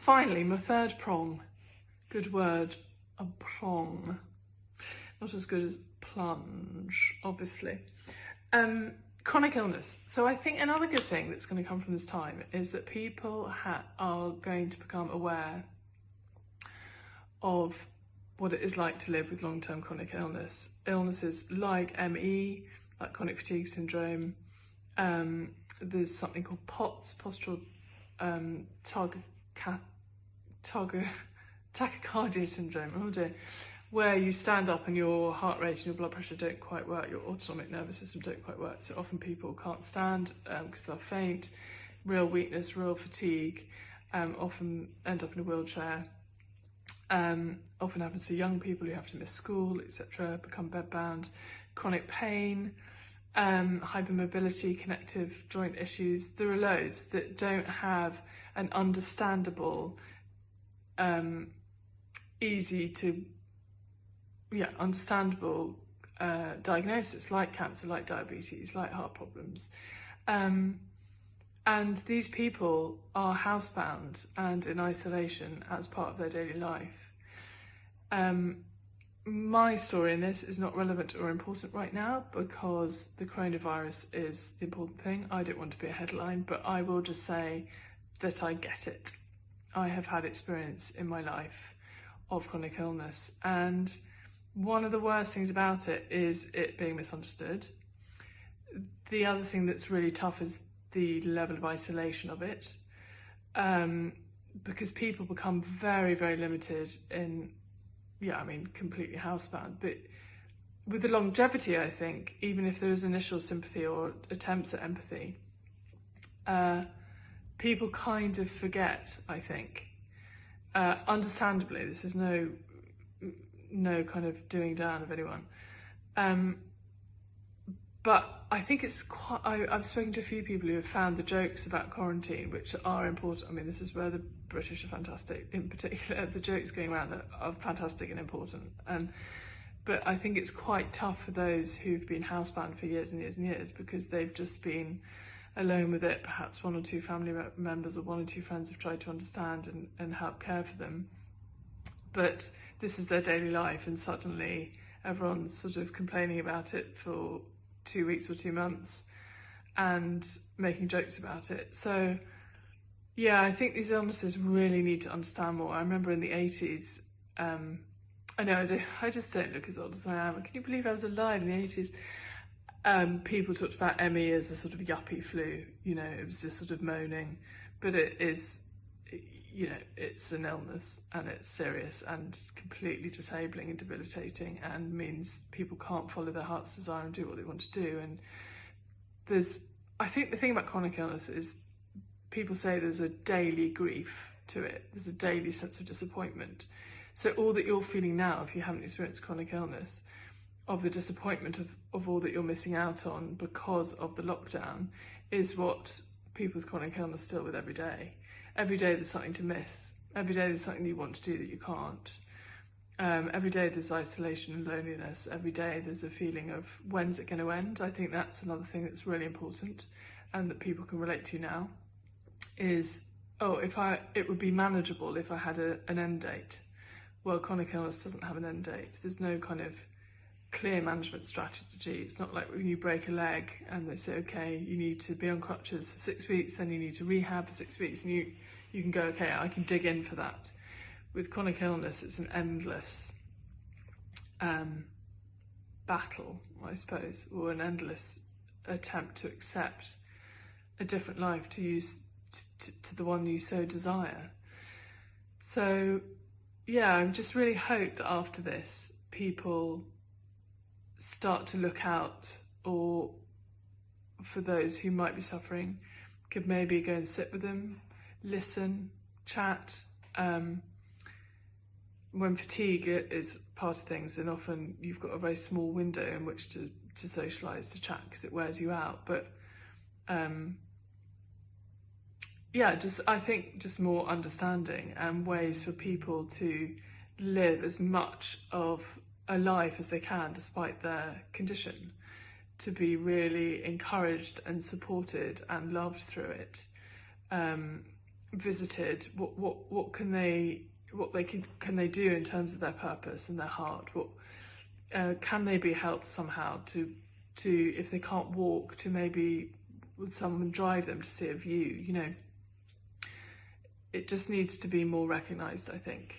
finally, my third prong. Good word, a prong. Not as good as plunge, obviously. Chronic illness. So I think another good thing that's going to come from this time is that people are going to become aware of what it is like to live with long-term chronic illness. Illnesses like ME, like chronic fatigue syndrome. There's something called POTS, postural tachycardia syndrome, oh dear, where you stand up and your heart rate and your blood pressure don't quite work, your autonomic nervous system don't quite work. So often people can't stand because they'll faint, real weakness, real fatigue, often end up in a wheelchair. Often happens to young people who have to miss school, etc., become bedbound. Chronic pain, hypermobility, connective joint issues. There are loads that don't have an understandable, understandable diagnosis, like cancer, like diabetes, like heart problems. And these people are housebound and in isolation as part of their daily life. My story in this is not relevant or important right now because the coronavirus is the important thing. I don't want to be a headline, but I will just say that I get it. I have had experience in my life of chronic illness, and one of the worst things about it is it being misunderstood. The other thing that's really tough is the level of isolation of it, because people become very, very limited in, completely housebound. But with the longevity, I think, even if there is initial sympathy or attempts at empathy, people kind of forget, I think. Understandably, this is no kind of doing down of anyone. But I think it's quite, I've spoken to a few people who have found the jokes about quarantine, which are important. I mean, this is where the British are fantastic. In particular, the jokes going around are fantastic and important. But I think it's quite tough for those who've been housebound for years and years and years, because they've just been alone with it. Perhaps one or two family members or one or two friends have tried to understand and help care for them. But this is their daily life, and suddenly everyone's sort of complaining about it for 2 weeks or 2 months and making jokes about it. So yeah, I think these illnesses really need to understand more. I remember in the 80s, I know I just don't look as old as I am. Can you believe I was alive in the 80s? People talked about ME as a sort of yuppie flu, it was just sort of moaning, but it is, it's an illness, and it's serious and completely disabling and debilitating, and means people can't follow their heart's desire and do what they want to do. And I think the thing about chronic illness is people say there's a daily grief to it. There's a daily sense of disappointment. So all that you're feeling now, if you haven't experienced chronic illness, of the disappointment of all that you're missing out on because of the lockdown, is what people with chronic illness deal with every day. Every day there's something to miss. Every day there's something you want to do that you can't. Every day there's isolation and loneliness. Every day there's a feeling of, when's it going to end? I think that's another thing that's really important and that people can relate to now is, it would be manageable if I had an end date. Well, chronic illness doesn't have an end date. There's no kind of clear management strategy. It's not like when you break a leg and they say, okay, you need to be on crutches for 6 weeks, then you need to rehab for 6 weeks, and you can go, okay, I can dig in for that. With chronic illness, it's an endless battle, I suppose, or an endless attempt to accept a different life to the one you so desire. So yeah, I just really hope that after this, people start to look out, or for those who might be suffering, could maybe go and sit with them, listen, chat. When fatigue is part of things, then often you've got a very small window in which to socialise, to chat, because it wears you out. But I think just more understanding and ways for people to live as much of a life as they can despite their condition, to be really encouraged and supported and loved through it, visited, what can they can they do in terms of their purpose and their heart? What can they be helped somehow to if they can't walk, to maybe would someone drive them to see a view? You know, it just needs to be more recognised, I think.